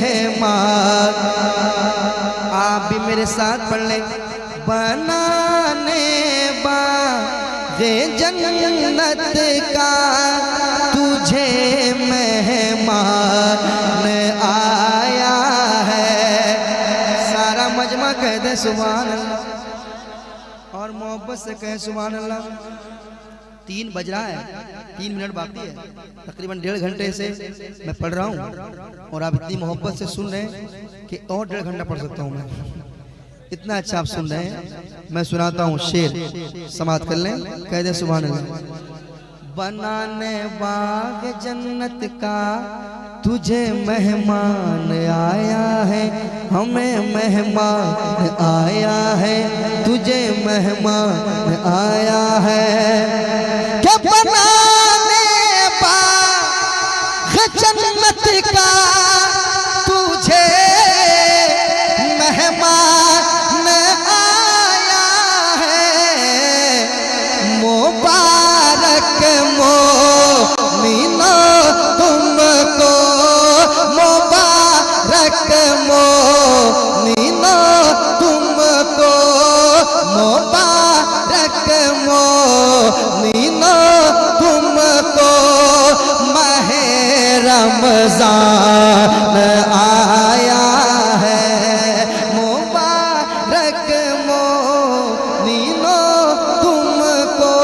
मेहमान। आप भी मेरे साथ पढ़ लें। बनाने बाग़े जन्नत का तुझे मेहमान आया है। सारा मजमा कह दे सुभान अल्लाह और मोहब्बत से कहे सुभान अल्लाह। 3 बज रहा है, 3 मिनट बाकी है। तकरीबन 1.5 घंटे से मैं पढ़ रहा हूँ और आप इतनी मोहब्बत से सुन रहे हैं कि और 1.5 घंटा पढ़ सकता हूँ मैं। इतना अच्छा आप सुन रहे हैं। मैं सुनाता हूँ शेर, समाप्त कर लें। कह दे सुभान अल्लाह। बनाने बाग़ जन्नत का तुझे मेहमान आया है, हमें मेहमान आया है, तुझे मेहमान आया है। क्या बनाने बाग़ जन्नत का तुझे मेहमान आया है। मुबारक मोमिनो तुमको, मुबारक मोमिनो तुमको, मुबारक मोमिनो तुमको। माहे रमज़ान आया है, मुबारक मोमिनो तुमको।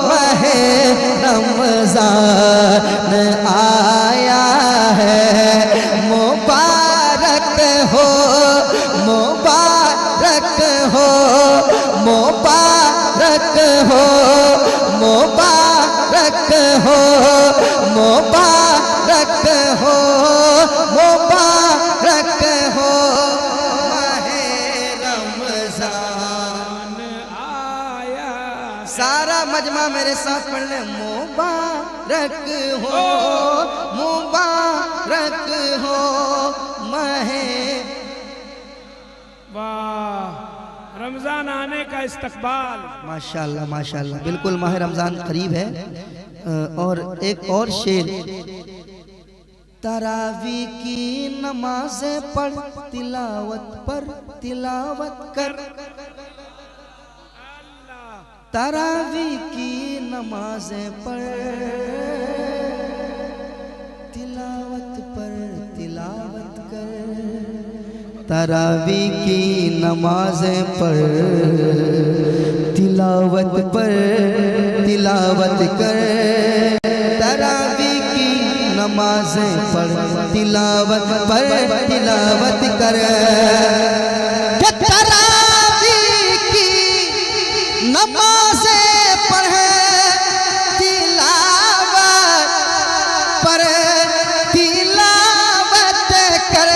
माहे रमज़ान आया है, मुबारक हो, मुबारक हो, मुबारक हो, मुबारक हो, मुबारक हो, मुबारक हो। माहे रमज़ान आया। सारा मजमा मेरे साथ पढ़ ले। मुबारक हो, मुबारक हो माहे। वाह, रमजान आने का इस्तकबाल। माशाल्लाह माशाल्लाह, बिल्कुल माह रमजान करीब है। और एक और शेर। तरावी की नमाज़ें पढ़, तिलावत पर तिलावत कर। तरावी की नमाज़ें पढ़, तिलावत पर तिलावत कर। तरावी की नमाज़ें पढ़, तिलावत पर तिलावत कर। तरावी की नमाज़ें पढ़, तिलावत पर तिलावत कर। तरावी की नमाज़ें पढ़े, तिलावत पर तिलावत कर।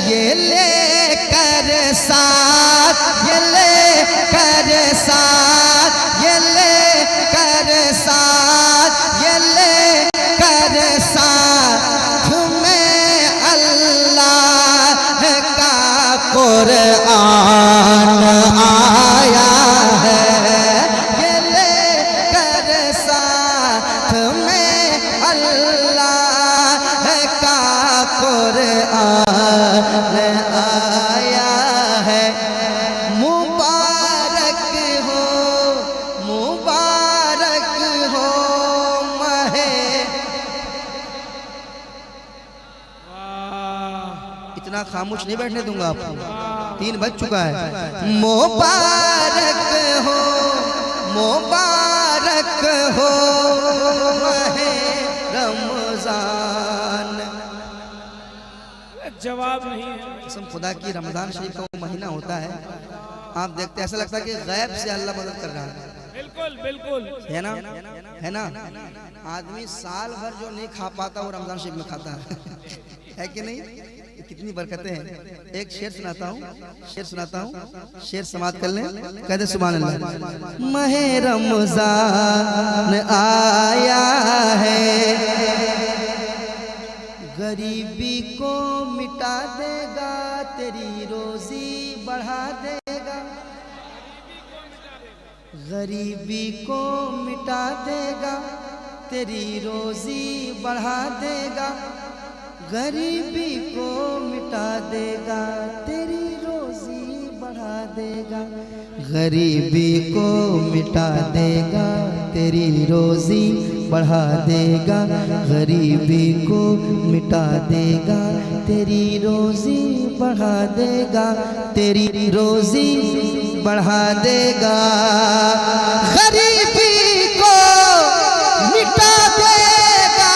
ये लेकर साथ, ये लेकर साथ, ये लेकर साथ, ये लेकर साथ में अल्लाह का कुरान आया है। ये लेकर साथ में अल्लाह का कुरान आया है। मुबारक हो, मुबारक हो माहे। इतना खामोश नहीं बैठने दूंगा आपको, 3 बज चुका है। मुबारक हो, मुबारक हो माहे रमजान। जवाब नहीं है। कसम खुदा की, रमजान शरीफ का वो महीना होता है, आप देखते ऐसा लगता है कि गैब से अल्लाह मदद कर रहा है। बिल्कुल बिल्कुल, है ना, है ना। आदमी साल भर जो नहीं खा पाता वो रमजान शरीफ में खाता है कि नहीं? कितनी बरकतें हैं। एक शेर सुनाता हूँ, शेर सुनाता हूँ, शेर समाप्त कर लें। कहते सुभान अल्लाह। माहे रमजान आया है, गरीबी को मिटा देगा, तेरी रोजी बढ़ा देगा। गरीबी को मिटा देगा, तेरी रोजी बढ़ा देगा। गरीबी को मिटा देगा, तेरी रोजी बढ़ा देगा। गरीबी को मिटा देगा, तेरी रोजी बढ़ा देगा। गरीबी को मिटा देगा, तेरी रोजी बढ़ा देगा। तेरी रोजी बढ़ा देगा। गरीबी को मिटा देगा,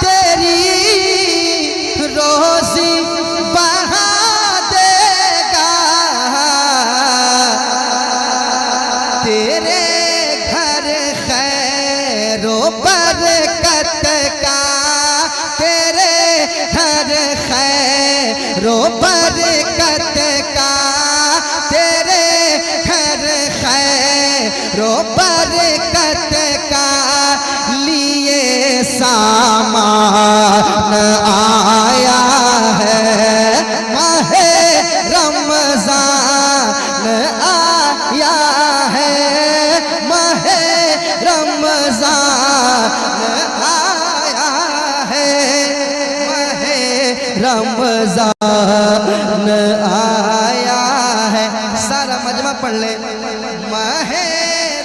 तेरी रोजी बढ़ा देगा। तेरे घर खैरो बरकत का, तेरे घर खैरो बरकत का, तेरे घर खैरो बरकत का लिए सामान आया है। माहे रमजान आया है, माहे रमजान आया है, माहे रमजान आया है। सारा मजमा पढ़ ले। माहे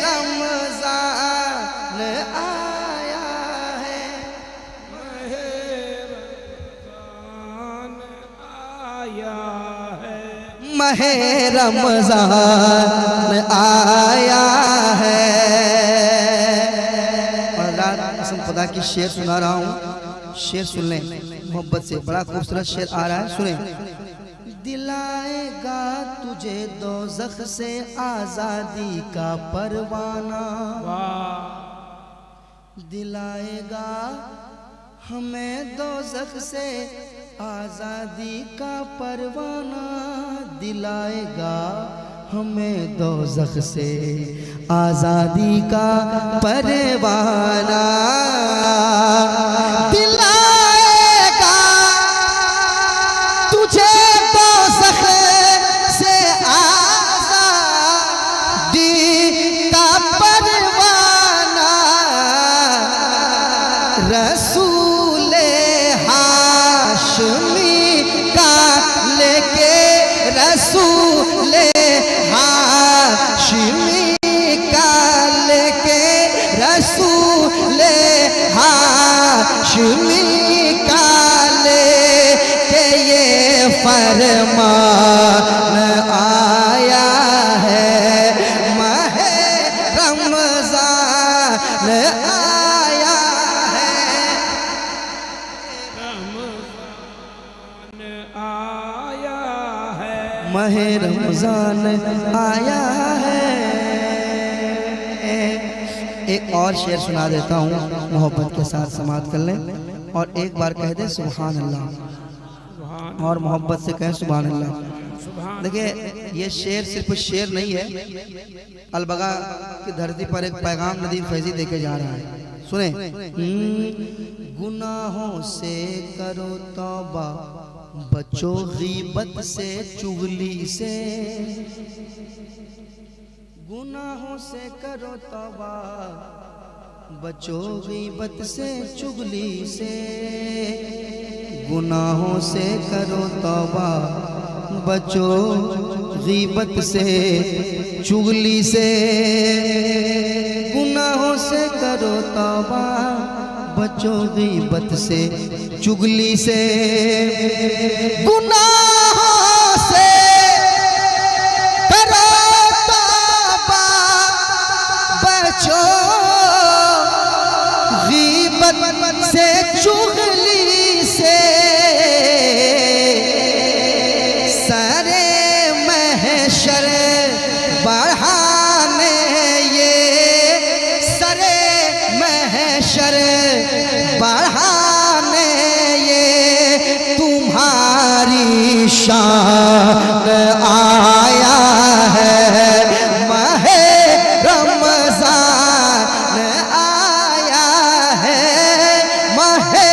रमजान आया है, माहे रमजान आया है, माहे रमजान आया है। और रात कसम खुदा की शेर सुना रहा हूँ, शेर सुन लें मोहब्बत से। बड़ा खूबसूरत शेर आ रहा है, सुने। दिलाएगा तुझे दोज़ख से आजादी का परवाना, वाह दिलाएगा हमें दोज़ख से आजादी का परवाना। दिलाएगा हमें दोज़ख से आजादी का परवाना। दिलाएगा तुझे दोज़ख से आजादी का परवाना। रसूले हाशमी का लेके, रसूले हाशमी का लेके, रसूले हाशमी का लेके ये फरमान आया है। माहे रमजान आया है, रमजान आया है, माहे रमजान आया है। एक और शेर सुना देता हूँ, मोहब्बत के साथ समाप्त कर लें। और एक बार कह दे सुभान अल्लाह, और मोहब्बत से कहें सुभान अल्लाह। सुभान देखिए ये शेर सिर्फ शेर नहीं है, अलबगा की धरती पर एक पैगाम नदीम फैजी देके जा रहा है। सुने। गुनाहों से करो तौबा, बचो गीबत से चुगली से। गुनाहों से करो तौबा, बचो गीबत से चुगली से। गुनाहों से करो तौबा, बचो गीबत से चुगली से। गुनाहों से करो तौबा, बचो गीबत से चुगली से। गुनाहों से करो तौबा, बचो गीबत से चुगली से। सरे महशर बढ़ाने ये, सरे महशर बढ़ाने ये तुम्हारी शान आया है। माहे रमजान आया है, माहे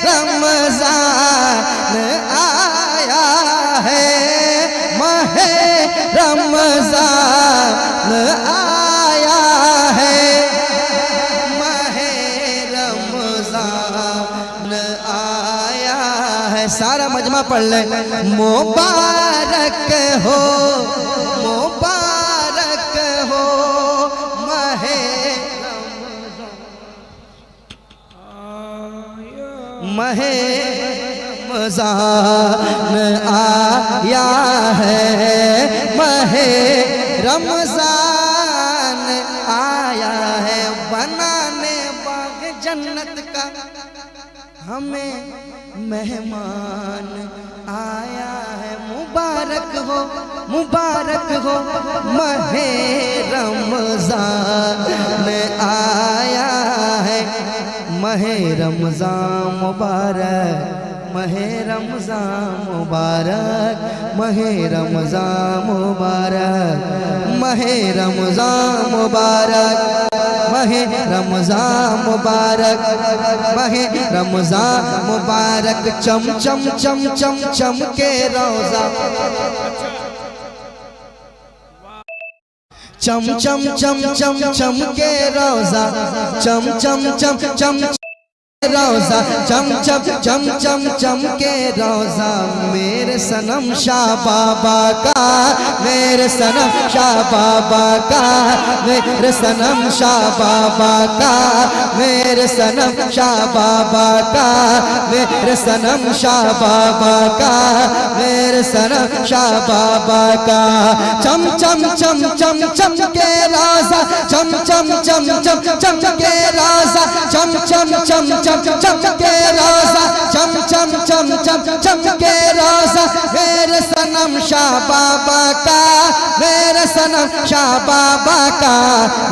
रमजान आया है, माहे रमजान आया है, माहे रमजान आया सारा मजमा पढ़ ले। मुबारक हो, मुबारक हो माहे माहे रमज़ान आया है, माहे रमज़ान आया है। बनाने बाग जन्नत का हमें मेहमान आया है। मुबारक हो, मुबारक हो माहे रमज़ान आया है। माहे रमज़ान मुबारक, माहे रमज़ान मुबारक, माहे रमज़ान मुबारक, माहे रमज़ान मुबारक, माहे रमज़ान मुबारक, माहे रमज़ान मुबारक। चम चम चम चम चम के रोज़ा, चम चम चम चम चम के रोज़ा, चम चम चम चम रोज़ा, चम चम चम चम चम के रोज़ा। मेरे सनम शाह बाबा का, मेरे सनम शाह बाबा का, मेरे सनम शाह बाबा का, मेरे सनम शाह बाबा का, मेरे सनम शाह बाबा का, मेरे सनम शाह बाबा का। चम चम चम चम चम के रोज़ा, चम चम चम चम चम के रोज़ा, चम चम चम चम चम के रोज़ा, चम चम चम चम चम के रोज़ा। मेरे सनम शाह बाबा का, मेरे सनम शाह बाबा का।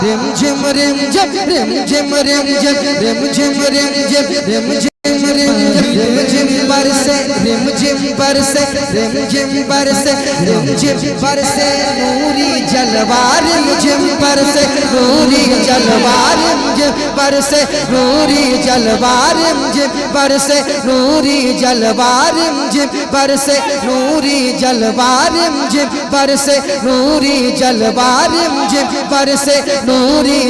रिम झिम रिम झिम, रिम झिम रिम झिम, रिम झिम रिम झिम, रिम झिम रिम झिम बरसे, रिम झिम बरसे, रिम झिम बरसे, रिम झिम बरसे नूरी जलवा, रिम झिम बरसे नूरी जलवा, रिम झिम बरसे नूरी जलवा, रिम झिम बरसे नूरी जलवा, रिम झिम बरसे नूरी जलवा, रिम झिम बरसे नूरी जलवा, रिम झिम बरसे नूरी